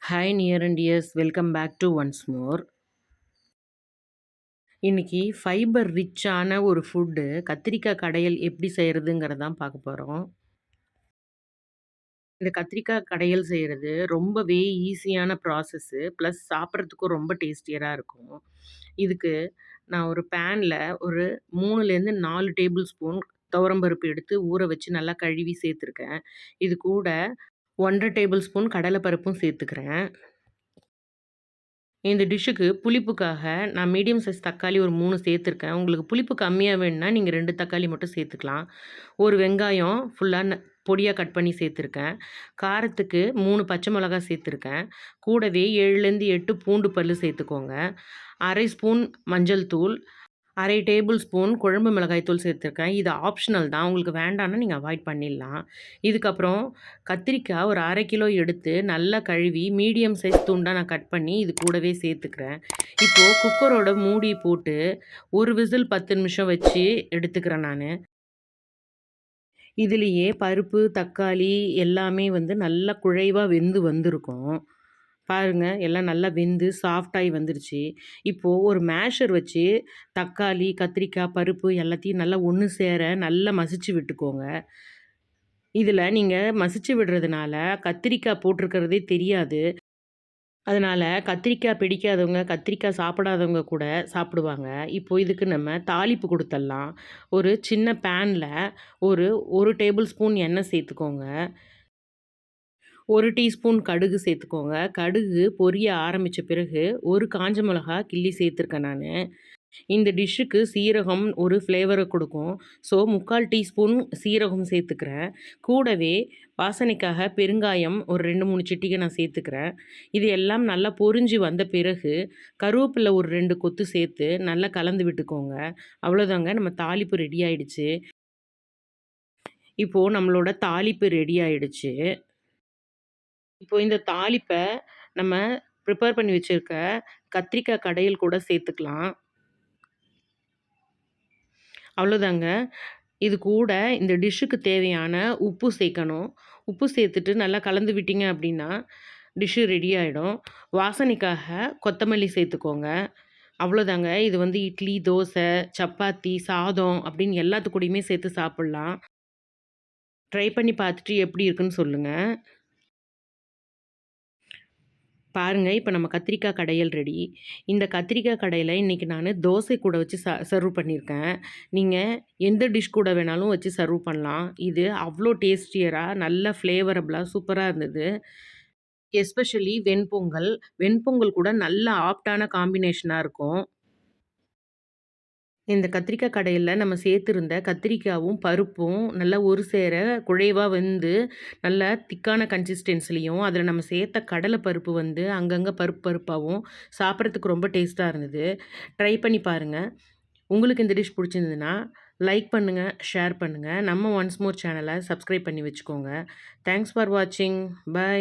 Hi near and dears, welcome back to once more. இன்னைக்கு fibre ரிச்சான ஒரு food கத்திரிக்காய் கடையல் எப்படி செய்கிறதுங்கிறதான் பார்க்க போகிறோம். இந்த கத்திரிக்காய் கடையல் செய்கிறது ரொம்பவே ஈஸியான ப்ராசஸ்ஸு, ப்ளஸ் சாப்பிட்றதுக்கும் ரொம்ப டேஸ்டியராக இருக்கும். இதுக்கு நான் ஒரு பேனில் ஒரு 3லேருந்து 4 டேபிள் ஸ்பூன் துவரம்பருப்பு எடுத்து ஊற வச்சு நல்லா கழுவி சேர்த்துருக்கேன். இது கூட 1 1/2 டேபிள் ஸ்பூன் கடலைப்பருப்பும் சேர்த்துக்கிறேன். இந்த டிஷ்ஷுக்கு புளிப்புக்காக நான் மீடியம் சைஸ் தக்காளி ஒரு 3 சேர்த்துருக்கேன். உங்களுக்கு புளிப்பு கம்மியா வேணும்னா, நீங்க 2 தக்காளி மட்டும் சேர்த்துக்கலாம். ஒரு வெங்காயம் ஃபுல்லா பொடியா கட் பண்ணி சேர்த்துருக்கேன். காரத்துக்கு 3 பச்சை மிளகா சேர்த்துருக்கேன். கூடவே 7லேருந்து 8 பூண்டு பல்லு சேர்த்துக்கோங்க. 1/2 ஸ்பூன் மஞ்சள் தூள், 1/2 டேபிள் ஸ்பூன் குழம்பு மிளகாய் தூள் சேர்த்துருக்கேன். இது ஆப்ஷனல் தான். உங்களுக்கு வேண்டான்னா நீங்க அவாய்ட் பண்ணிடலாம். இதுக்கப்புறம் கத்திரிக்காய் ஒரு 1/2 கிலோ எடுத்து நல்லா கழுவி மீடியம் சைஸ் துண்டா நான் கட் பண்ணி இது கூடவே சேர்த்துக்கிறேன். இப்போ குக்கரோட மூடி போட்டு ஒரு விசில் 10 நிமிஷம் வச்சு எடுத்துக்கிறேன் நானு. இதுலயே பருப்பு, தக்காளி எல்லாமே நல்லா குழைவா வெந்து வந்திருக்கும். பாருங்க, எல்லாம் நல்லா வெந்து சாஃப்ட்டாகி வந்துருச்சு. இப்போ ஒரு மேஷர் வச்சு தக்காளி, கத்திரிக்காய், பருப்பு எல்லாத்தையும் நல்லா ஒன்று சேர நல்லா மசிச்சு விட்டுக்கோங்க. இதில நீங்க மசிச்சு விடுறதுனால கத்திரிக்காய் போட்டிருக்கிறதே தெரியாது. அதனால கத்திரிக்காய் பிடிக்காதவங்க, கத்திரிக்காய் சாப்பிடாதவங்க கூட சாப்பிடுவாங்க. இப்போ இதுக்கு நம்ம தாளிப்பு குடுத்துடலாம். ஒரு சின்ன பேன்ல ஒரு 1 டேபிள் ஸ்பூன் எண்ணெய் சேர்த்துக்கோங்க. 1 டீஸ்பூன் கடுகு சேர்த்துக்கோங்க. கடுகு பொரிய ஆரம்பிச்ச பிறகு 1 காஞ்ச மிளகா கிள்ளி சேர்த்துருக்கேன் நானு. இந்த டிஷ்ஷுக்கு சீரகம் ஒரு ஃப்ளேவர குடுக்கும். ஸோ 3/4 டீஸ்பூன் சீரகம் சேர்த்துக்கிறேன். கூடவே வாசனைக்காக பெருங்காயம் ஒரு 2, 3 சிட்டிகை நான் சேர்த்துக்கிறேன். இது எல்லாம் நல்லா பொரிஞ்சு வந்த பிறகு கருவேப்பில ஒரு 2 கொத்து சேர்த்து நல்லா கலந்து விட்டுக்கோங்க. அவ்வளோதாங்க, நம்ம தாளிப்பு ரெடி ஆயிடுச்சு. இப்போ நம்மளோட தாளிப்பு ரெடி ஆயிடுச்சு. இப்போ இந்த தாளிப்ப நம்ம ப்ரிப்பேர் பண்ணி வச்சிருக்க கத்திரிக்காய் கடையல் கூட சேர்த்துக்கலாம். அவ்வளோதாங்க. இது கூட இந்த டிஷ்ஷுக்கு தேவையான உப்பு சேர்க்கணும். உப்பு சேர்த்துட்டு நல்லா கலந்து விட்டீங்க அப்படின்னா, டிஷ்ஷு ரெடி ஆயிடும். வாசனைக்காக கொத்தமல்லி சேர்த்துக்கோங்க. அவ்வளோதாங்க. இது இட்லி, தோசை, சப்பாத்தி, சாதம் அப்படின்னு எல்லாத்து கூடயுமே சேர்த்து சாப்பிட்லாம். ட்ரை பண்ணி பார்த்துட்டு எப்படி இருக்குன்னு சொல்லுங்க. பாருங்க, இப்ப நம்ம கத்திரிக்காய் கடையல் ரெடி. இந்த கத்திரிக்காய் கடையல இன்னைக்கு நானு தோசை கூட வச்சு சர்வ் பண்ணியிருக்கேன். நீங்க எந்த டிஷ் கூட வேணாலும் வச்சு சர்வ் பண்ணலாம். இது அவ்ளோ டேஸ்டியரா, நல்ல ஃப்ளேவரபிளா சூப்பரா இருந்தது. எஸ்பெஷலி வெண்பொங்கல். வெண்பொங்கல் கூட நல்ல ஆப்ட்டான காம்பினேஷனா இருக்கும். இந்த கத்திரிக்காய் கடையில நம்ம சேர்த்திருந்த கத்திரிக்காவும், பருப்பும் நல்லா ஒரு சேர குழைவா வெந்து, நல்லா திக்கான கன்சிஸ்டன்சிலயும், அதில நம்ம சேர்த்த கடலை பருப்பு அங்கங்க பருப்பு பருப்பாவும் சாப்பிட்றதுக்கு ரொம்ப டேஸ்ட்டா இருந்தது. ட்ரை பண்ணி பாருங்க. உங்களுக்கு இந்த டிஷ் பிடிச்சிருந்ததுன்னா, லைக் பண்ணுங்க, ஷேர் பண்ணுங்க. நம்ம ஒன்ஸ் மோர் சேனல சப்ஸ்கிரைப் பண்ணி வச்சுக்கோங்க. தேங்க்ஸ் ஃபார் வாட்சிங். பை.